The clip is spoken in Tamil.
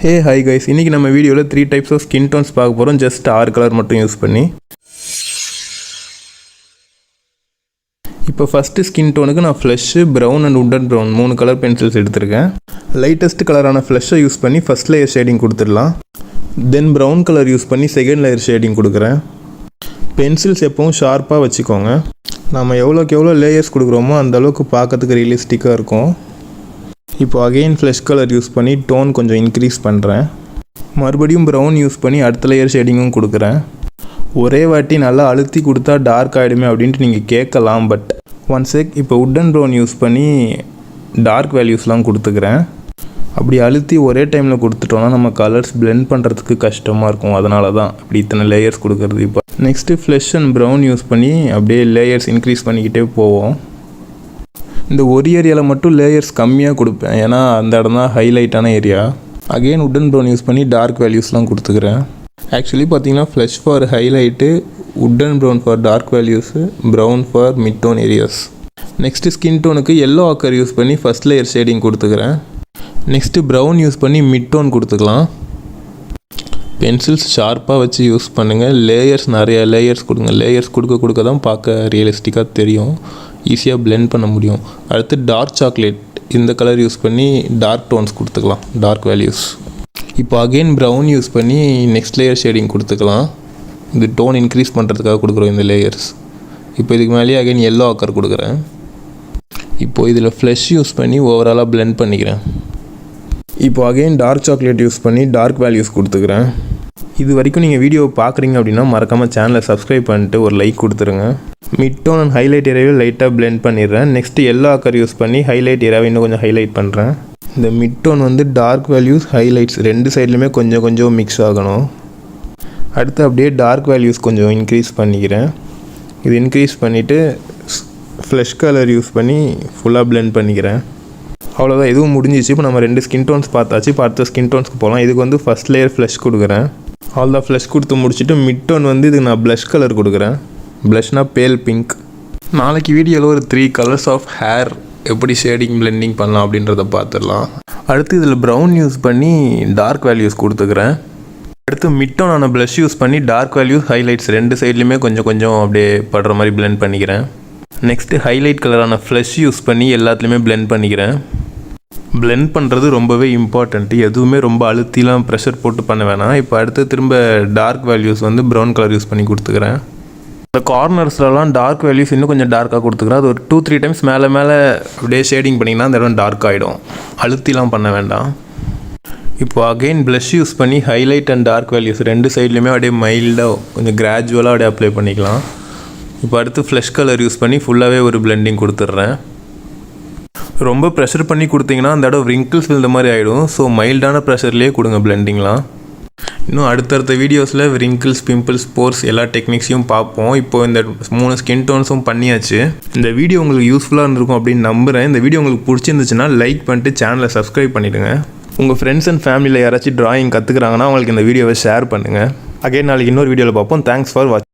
Hey hi guys, இன்னைக்கு நம்ம வீடியோல 3 types of skin tones பார்க்க போறோம். just 6 கலர் மட்டும் யூஸ் பண்ணி. இப்போ ஃபர்ஸ்ட் ஸ்கின் டோனுக்கு நான் flush, brown and wooden brown 3 colour pencils எடுத்துருக்கேன். லைட்டஸ்ட் கலரான ஃப்ளஷை யூஸ் பண்ணி ஃபர்ஸ்ட் லேயர் ஷேடிங் கொடுத்துடலாம். தென் பிரவுன் கலர் யூஸ் பண்ணி செகண்ட் லேயர் ஷேடிங் கொடுக்குறேன். பென்சில்ஸ் எப்பவும் ஷார்ப்பாக வச்சுக்கோங்க. நம்ம எவ்வளோக்கு எவ்வளோ லேயர்ஸ் கொடுக்குறோமோ அந்த அளவுக்கு பார்க்கறதுக்கு ரியலிஸ்டிக்காக இருக்கும். இப்போ அகெயின் ஃப்ளஷ் கலர் யூஸ் பண்ணி டோன் கொஞ்சம் இன்க்ரீஸ் பண்ணுறேன். மறுபடியும் ப்ரௌன் யூஸ் பண்ணி அடுத்த லேயர் ஷேடிங்கும் கொடுக்குறேன். ஒரே வாட்டி நல்லா அழுத்தி கொடுத்தா டார்க் ஆகிடுமே அப்படின்ட்டு நீங்கள் கேட்கலாம். பட் ஒன் செக், இப்போ உட்டன் ப்ரௌன் யூஸ் பண்ணி டார்க் வேல்யூஸ்லாம் கொடுத்துக்கிறேன். அப்படி அழுத்தி ஒரே டைமில் கொடுத்துட்டோன்னா நம்ம கலர்ஸ் பிளெண்ட் பண்ணுறதுக்கு கஷ்டமாக இருக்கும். அதனால தான் இப்படி இத்தனை லேயர்ஸ் கொடுக்குறது. இப்போ next flush and brown use பண்ணி அப்படியே லேயர்ஸ் இன்க்ரீஸ் பண்ணிக்கிட்டே போவோம். இந்த ஒரு ஏரியாவில் மட்டும் லேயர்ஸ் கம்மியாக கொடுப்பேன், ஏன்னா அந்த இடம் தான் ஹைலைட்டான area. Again wooden brown use பண்ணி டார்க் வேல்யூஸ்லாம் கொடுத்துக்கிறேன். ஆக்சுவலி பார்த்தீங்கன்னா flesh for highlight, wooden brown for dark values, brown for mid tone areas. Next skin டோனுக்கு எல்லோ ஆக்கர் யூஸ் பண்ணி ஃபஸ்ட் லேயர் ஷேடிங் கொடுத்துக்கிறேன். நெக்ஸ்ட்டு ப்ரௌன் யூஸ் பண்ணி மிட் டோன் கொடுத்துக்கலாம். பென்சில்ஸ் ஷார்ப்பாக வச்சு யூஸ் பண்ணுங்கள். லேயர்ஸ் நிறையா லேயர்ஸ் கொடுங்க. லேயர்ஸ் கொடுக்க தான் பார்க்க ரியலிஸ்டிக்காக தெரியும், ஈஸியாக பிளெண்ட் பண்ண முடியும். அடுத்து டார்க் சாக்லேட் இந்த கலர் யூஸ் பண்ணி டார்க் டோன்ஸ் கொடுத்துக்கலாம், டார்க் வேல்யூஸ். இப்போ அகெயின் ப்ரௌன் யூஸ் பண்ணி நெக்ஸ்ட் லேயர் ஷேடிங் கொடுத்துக்கலாம். இது டோன் இன்க்ரீஸ் பண்ணுறதுக்காக கொடுக்குறோம் இந்த லேயர்ஸ். இப்போ இதுக்கு மேலேயே அகெயின் எல்லோ ஆக்கர் கொடுக்குறேன். இப்போது இதில் ஃப்ளஷ் யூஸ் பண்ணி ஓவராலாக பிளெண்ட் பண்ணிக்கிறேன். இப்போ அகெயின் டார்க் சாக்லேட் யூஸ் பண்ணி டார்க் வேல்யூஸ் கொடுத்துக்கிறேன். இது வரைக்கும் நீங்கள் வீடியோவை பார்க்குறீங்க அப்படின்னா மறக்காமல் சேனலை சப்ஸ்கிரைப் பண்ணிட்டு ஒரு லைக் கொடுத்துருங்க. மிட் டோன் அண்ட் ஹைலைட் ஏரியாவை லைட்டாக பிளெண்ட் பண்ணிடுறேன். நெக்ஸ்ட்டு எல்லோ ஆக்கர் யூஸ் பண்ணி ஹைலைட் ஏரியாவை இன்னும் கொஞ்சம் ஹைலைட் பண்ணுறேன். இந்த மிட் டோன் வந்து டார்க் வேல்யூஸ், ஹைலைட்ஸ் ரெண்டு சைட்லையுமே கொஞ்சம் மிக்ஸ் ஆகணும். அடுத்து அப்படியே டார்க் வேல்யூஸ் கொஞ்சம் இன்க்ரீஸ் பண்ணிக்கிறேன். இது இன்க்ரீஸ் பண்ணிவிட்டு ஃப்ளஷ் கலர் யூஸ் பண்ணி ஃபுல்லாக பிளெண்ட் பண்ணிக்கிறேன். அவ்வளோதான், எதுவும் முடிஞ்சிச்சு. இப்போ நம்ம 2 ஸ்கின் டோன்ஸ் பார்த்தாச்சு. இப்போ அடுத்த ஸ்கின் டோன்ஸ்க்கு போகலாம். இதுக்கு வந்து ஃபஸ்ட் லேயர் ஃப்ளஷ் கொடுக்குறேன். அவ்வளோதான், ஃப்ளஷ் கொடுத்து முடிச்சுட்டு மிட் டோன் வந்து இதுக்கு நான் ப்ளஷ் கலர் கொடுக்குறேன். ப்ளஷ்னால் பேல் பிங்க். நாளைக்கு வீடியோவில் ஒரு 3 கலர்ஸ் ஆஃப் ஹேர் எப்படி ஷேடிங் பிளெண்டிங் பண்ணலாம் அப்படின்றத பார்த்துடலாம். அடுத்து இதில் ப்ரௌன் யூஸ் பண்ணி டார்க் வேல்யூஸ் கொடுத்துக்கிறேன். அடுத்து மிட் டோனான ப்ளஷ் யூஸ் பண்ணி டார்க் வேல்யூஸ், ஹைலைட்ஸ் ரெண்டு சைட்லையுமே கொஞ்சம் அப்படியே படுற மாதிரி பிளெண்ட் பண்ணிக்கிறேன். நெக்ஸ்ட்டு ஹைலைட் கலரான ஃப்ளஷ் யூஸ் பண்ணி எல்லாத்துலேயுமே பிளெண்ட் பண்ணிக்கிறேன். பிளெண்ட் பண்ணுறது ரொம்பவே இம்பார்ட்டண்ட்டு. எதுவுமே ரொம்ப அழுத்திலாம் ப்ரெஷர் போட்டு பண்ண வேணாம். இப்போ அடுத்து திரும்ப டார்க் வேல்யூஸ் வந்து ப்ரௌன் கலர் யூஸ் பண்ணி கொடுத்துக்கிறேன். இந்த கார்னர்ஸ்லாம் டார்க் வேல்யூஸ் இன்னும் கொஞ்சம் டார்க்காக கொடுத்துக்கிறேன். அது ஒரு 2-3 டைம்ஸ் மேலே அப்படியே ஷேடிங் பண்ணிங்கன்னா அந்த இடம் டார்க் ஆகிடும். அழுத்திலாம் பண்ண வேண்டாம். இப்போ அகெயின் ப்ளஷ் யூஸ் பண்ணி ஹைலைட் அண்ட் டார்க் வேல்யூஸ் ரெண்டு சைட்லேயுமே அப்படியே மைல்டாக கொஞ்சம் கிராஜுவலாக அப்படியே அப்ளை பண்ணிக்கலாம். இப்போ அடுத்து ஃப்ளஷ் கலர் யூஸ் பண்ணி ஃபுல்லாகவே ஒரு பிளெண்டிங் கொடுத்துட்றேன். ரொம்ப ப்ரெஷர் பண்ணி கொடுத்தீங்கன்னா அந்த இடம் ரிங்கிள்ஸ் விழுந்த மாதிரி ஆகிடும். ஸோ மைல்டான ப்ரெஷர்லேயே கொடுங்க பிளெண்டிங்லாம். இன்னும் அடுத்தடுத்த வீடியோஸில் ரிங்கிள்ஸ், பிம்பிள்ஸ், போர்ஸ் எல்லா டெக்னிக்ஸையும் பார்ப்போம். இப்போது இந்த 3 ஸ்கின் டோன்ஸும் பண்ணியாச்சு. இந்த வீடியோ உங்களுக்கு யூஸ்ஃபுல்லாக இருந்திருக்கும் அப்படின்னு நம்புகிறேன். இந்த வீடியோ உங்களுக்கு பிடிச்சிருந்துச்சுன்னா லைக் பண்ணிட்டு சேனலை சப்ஸ்கிரைப் பண்ணிவிடுங்க. உங்கள் ஃப்ரெண்ட்ஸ் அண்ட் ஃபேமிலியில் யாராச்சும் ட்ராயிங் கற்றுக்குறாங்கன்னா அவங்களுக்கு இந்த வீடியோவை ஷேர் பண்ணுங்கள். அகைன் நாளைக்கு இன்னொரு வீடியோவில் பார்ப்போம். தேங்க்ஸ் ஃபார் வாட்சிங்.